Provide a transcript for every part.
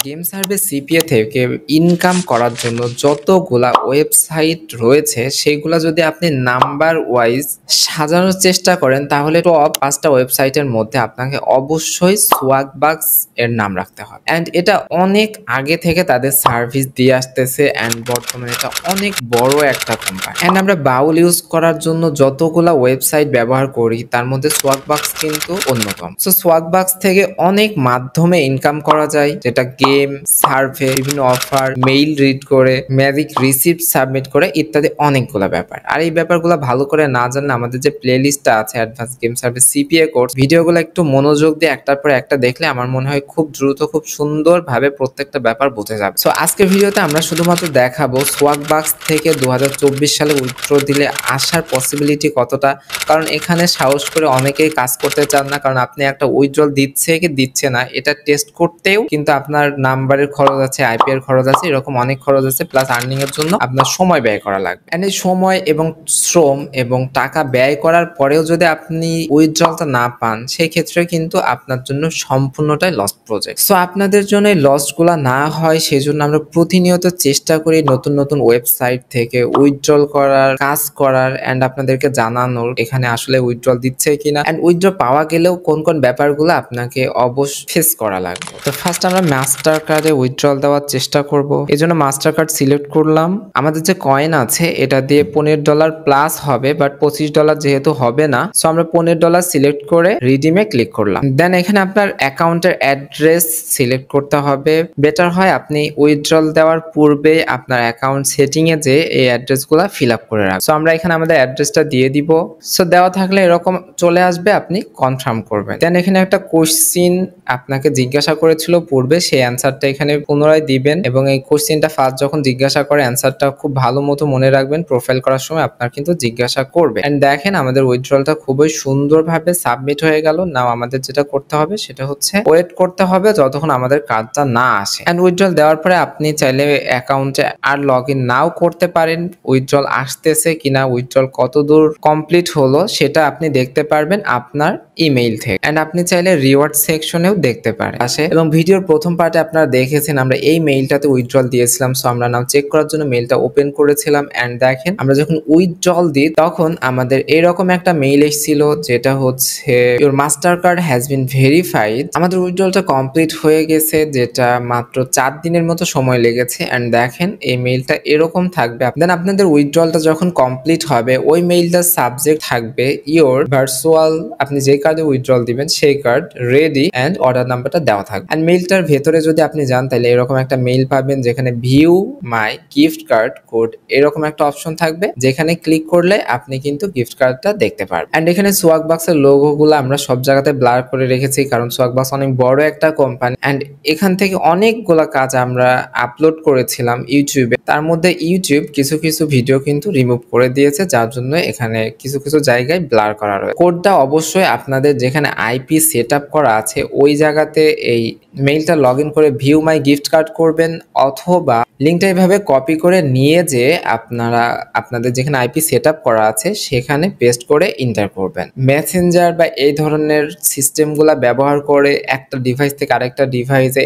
Game service CPA থেকে income করার জন্য যতগুলা ওয়েবসাইট রয়েছে সেগুলা যদি আপনি নাম্বার ওয়াইজ সাজানোর চেষ্টা করেন তাহলে টপ 5টা ওয়েবসাইটের মধ্যে আপনাকে অবশ্যই সোয়াগবাক্স এর নাম রাখতে হবে। অ্যান্ড এটা অনেক আগে থেকে তাদের সার্ভিস দিয়ে আসতেছে অ্যান্ড বর্তমানে এটা অনেক বড় একটা কোম্পানি। অ্যান্ড আমরা বাউল ইউজ করার জন্য যতগুলা ওয়েবসাইট ব্যবহার করি তার মধ্যে সোয়াগবাক্স কিন্তু অন্যতম। সো সোয়াগবাক্স থেকে অনেক মাধ্যমে ইনকাম করা যায়, যেটা গেম, সার্ভে, বিভিন্ন অফার, মেইল রিড করে, ম্যাজিক রিসিপ্ট সাবমিট করে ইত্যাদি অনেকগুলো ব্যাপার। আর এই ব্যাপারগুলো ভালো করে না জানলে আমাদের যে প্লে লিস্টটা আছে advance game service CPA course, ভিডিওগুলো একটু মনোযোগ দিয়ে একটার পর একটা দেখলে আমার মনে হয় খুব দ্রুত খুব সুন্দরভাবে প্রত্যেকটা ব্যাপার বোঝা যাবে। সো আজকের ভিডিওতে আমরা শুধুমাত্র দেখাবো সোয়াগবাক্স থেকে 2024 সালে উইথড্র দিলে আসার পসিবিলিটি কতটা, কারণ এখানে সাহস করে অনেকেই কাজ করতে চান না, কারণ আপনি একটা উইথড্রল দিচ্ছে কি দিচ্ছে না এটা টেস্ট করতেও কিন্তু আপনার নাম্বারের খরচ আছে, আইপি এর খরচ আছে, এরকম অনেক খরচ আছে, প্লাস আর্নিং এর জন্য আপনার সময় ব্যয় করা লাগবে। এন্ড এই সময় এবং শ্রম এবং টাকা ব্যয় করার পরেও যদি আপনি উইথড্রলটা না পান সেই ক্ষেত্রে কিন্তু আপনার জন্য সম্পূর্ণটাই লস্ট প্রজেক্ট। সো আপনাদের জন্য এই লসগুলা না হয় সেজন্য আমরা প্রতিনিয়ত চেষ্টা করি নতুন নতুন ওয়েবসাইট থেকে উইথড্রল করার, কাজ করার এন্ড আপনাদেরকে জানানোর এখানে আসলে উইথড্রল দিচ্ছে কিনা এন্ড উইথড্র পাওয়া গেলেও কোন কোন ব্যাপারগুলো আপনাকে অবশ্যই ফেস করা লাগবে। তো ফার্স্ট আমরা মাস্টার কার্ডে উইথড্রল দেওয়ার চেষ্টা করব। এই জন্য মাস্টার কার্ড সিলেক্ট করলাম। আমাদের যে কয়েন আছে এটা দিয়ে $15 প্লাস হবে, বাট $25 যেহেতু হবে না, সো আমরা $15 সিলেক্ট করে রিডিমে ক্লিক করলাম। দেন এখানে আপনার অ্যাকাউন্টের অ্যাড্রেস সিলেক্ট করতে হবে। বেটার হয় আপনি উইথড্রল দেওয়ার পূর্বে আপনার অ্যাকাউন্ট সেটিং এ যে এই অ্যাড্রেসগুলো ফিল আপ করে রাখবেন। সো আমরা এখানে আমাদের অ্যাড্রেসটা দিয়ে দিব। সো দেওয়া থাকলে এরকম চলে আসবে, আপনি কনফার্ম করবেন। দেন এখানে একটা কোশ্চিন আপনাকে জিজ্ঞাসা করেছিল পূর্বে, সেই অ্যান্সারটা এখানে পুনরায় দিবেন এবং এই কোশ্চিনটা ফার্স্ট যখন জিজ্ঞাসা করে অ্যান্সারটা খুব ভালো মতো মনে রাখবেন। প্রোফাইল করার সময় আপনার কিন্তু জিজ্ঞাসা করবে। এন্ড দেখেন আমাদের উইথড্রলটা খুবই সুন্দরভাবে সাবমিট হয়ে গেল। নাও আমাদের যেটা করতে হবে সেটা হচ্ছে ওয়েট করতে হবে যতক্ষণ আমাদের কার্ডটা না আসে। এন্ড উইথড্রল দেওয়ার পরে আপনি চাইলে অ্যাকাউন্টে আর লগ ইন নাও করতে পারেন। উইথড্রল আসতেছে কিনা, উইথড্রল কতদূর কমপ্লিট হলো সেটা আপনি দেখতে পারবেন আপনার ইমেইল থেকে। এন্ড আপনি চাইলে রিওয়ার্ড সেকশনেও দেখতে পারেন আসে। এবং ভিডিওর প্রথম পার্টে আপনারা দেখেছেন আমরা এই মেইলটাতে উইথড্রল দিয়েছিলাম। সো আমরা নাও চেক করার জন্য মেইলটা ওপেন করেছিলাম। এন্ড দেখেন আমরা যখন উইথড্রল দিই তখন আমাদের এরকম একটা মেইল এসেছিল যেটা হচ্ছে your master card has been verified. আমাদের উইথড্রলটা কমপ্লিট হয়ে গেছে, যেটা মাত্র 4 দিনের মতো সময় লেগেছে। এন্ড দেখেন এই মেইলটা এরকম থাকবে। দেন আপনাদের উইথড্রলটা যখন কমপ্লিট হবে ওই মেইলটার সাবজেক্ট থাকবে ইওর ভার্চুয়াল, আপনি যে কার্ডে উইথড্রল দিবেন সেই কার্ড রেডি এন্ড অর্ডার নাম্বারটা দেওয়া থাকবে। এন্ড মেইলটার ভেতরে যদি আপনি যান তাহলে এরকম একটা মেইল পাবেন যেখানে ভিউ মাই গিফট কার্ড কোড এরকম একটা অপশন থাকবে, যেখানে ক্লিক করলে আপনি কিন্তু গিফট কার্ডটা দেখতে পারবেন। এন্ড এখানে সোয়াগবাক্সের লোগোগুলো আমরা সব জায়গাতে ব্লার করে রেখেছি, কারণ সোয়াগবাক্স অনেক বড় একটা কোম্পানি। এন্ড এখান থেকে অনেকগুলা কাজ আমরা আপলোড করেছিলাম ইউটিউবে, তার মধ্যে ইউটিউব কিছু কিছু ভিডিও কিন্তু রিমুভ করে দিয়েছে, যার জন্য এখানে কিছু কিছু জায়গায় ব্লার করা রয়েছে। কোডটা অবশ্যই আপনাদের যেখানে আইপি সেট আপ করা আছে ওই জায়গাতে এই মেইলটা লগ ইন করে ভিউ মাই গিফট কার্ড করবেন, অথবা লিঙ্কটা এইভাবে কপি করে নিয়ে যে আপনারা আপনাদের যেখানে আইপি সেট আপ করা আছে সেখানে পেস্ট করে এন্টার করবেন। মেসেঞ্জার বা এই ধরনের সিস্টেমগুলা ব্যবহার করে একটা ডিভাইস থেকে আরেকটা ডিভাইসে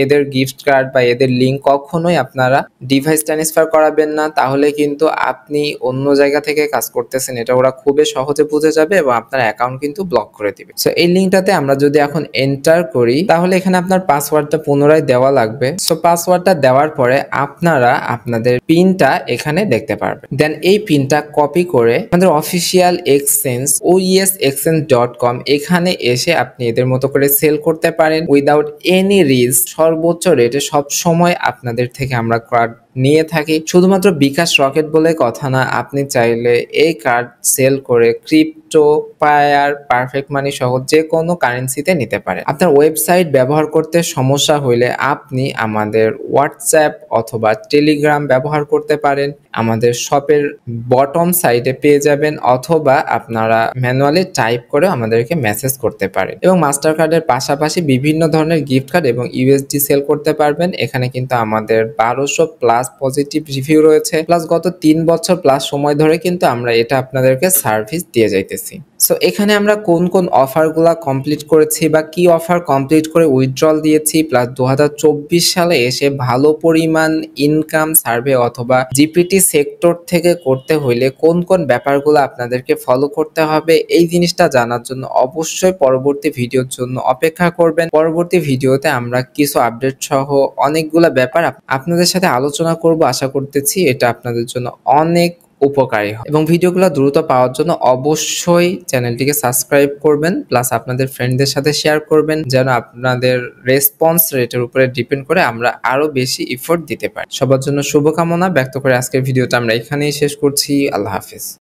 এদের গিফট কার্ড বা এদের লিঙ্ক কখনোই আপনারা ডিভাইস ট্রান্সফার করাবেন না, তাহলে কিন্তু আপনি অন্য জায়গা থেকে কাজ করতেছেন এটা ওরা খুবই সহজে বুঝে যাবে এবং আপনার অ্যাকাউন্ট কিন্তু ব্লক করে দিবে। সো এই লিঙ্কটাতে আমরা যদি এখন এন্টার করি তাহলে এখানে আপনার পাসওয়ার্ডটা পুনরায় দেওয়া লাগবে। সো পাসওয়ার্ডটা দেওয়ার পরে আপনারা আপনাদের পিনটা এখানে দেখতে পারবেন। দেন এই পিনটা কপি করে আমাদের অফিসিয়াল এক্সচেঞ্জ oesexchange.com এখানে এসে আপনি এদের মতো করে সেল করতে পারেন উইদাউট এনি রিস্ক। সর্বোচ্চ রেটে সব সময় আপনাদের থেকে আমরা কার্ড নিয়ে থাকি। শুধুমাত্র বিকাশ রকেট বলে কথা না, আপনি চাইলে এই কার্ড সেল করে ক্রিপ্টো, পায়ার, পারফেক্ট মানি সহ যে কোনো কারেন্সিতে নিতে পারেন। আপনার ওয়েবসাইট ব্যবহার করতে সমস্যা হইলে আপনি আমাদের হোয়াটসঅ্যাপ অথবা টেলিগ্রাম ব্যবহার করতে পারেন। আমাদের শপের বটম সাইডে পেয়ে যাবেন, অথবা আপনারা ম্যানুয়ালি টাইপ করে আমাদেরকে মেসেজ করতে পারেন। এবং মাস্টার কার্ডের পাশাপাশি বিভিন্ন ধরনের গিফট কার্ড এবং ইউএসডি সেল করতে পারবেন। এখানে কিন্তু আমাদের 1200 প্লাস পজিটিভ রিভিউ রয়েছে, প্লাস গত 3 বছর প্লাস সময় ধরে কিন্তু আমরা এটা আপনাদেরকে সার্ভিস দিয়ে যাইতেছি। সো এখানে আমরা কোন কোন অফারগুলা কমপ্লিট করেছি বা কি অফার কমপ্লিট করে উইথড্রল দিয়েছি, প্লাস 2024 সালে এসে ভালো পরিমাণ ইনকাম সার্ভে অথবা জিপিটি সেক্টর থেকে করতে হইলে কোন কোন ব্যাপারগুলো আপনাদেরকে ফলো করতে হবে, এই জিনিসটা জানার জন্য অবশ্যই পরবর্তী ভিডিওর জন্য অপেক্ষা করবেন। পরবর্তী ভিডিওতে আমরা কিছু আপডেট সহ অনেকগুলা ব্যাপার আপনাদের সাথে আলোচনা করব। আশা করতেছি এটা আপনাদের জন্য অনেক উপকারী হয়। এবং ভিডিওগুলো দ্রুত পাওয়ার জন্য অবশ্যই চ্যানেলটিকে সাবস্ক্রাইব করবেন, প্লাস আপনাদের ফ্রেন্ডদের সাথে শেয়ার করবেন, যেন আপনাদের রেসপন্স রেটের উপরে ডিপেন্ড করে আমরা আরো বেশি এফোর্ট দিতে পারি। সবার জন্য শুভকামনা ব্যক্ত করে আজকের ভিডিওটা আমরা এখানেই শেষ করছি। আল্লাহ হাফিজ।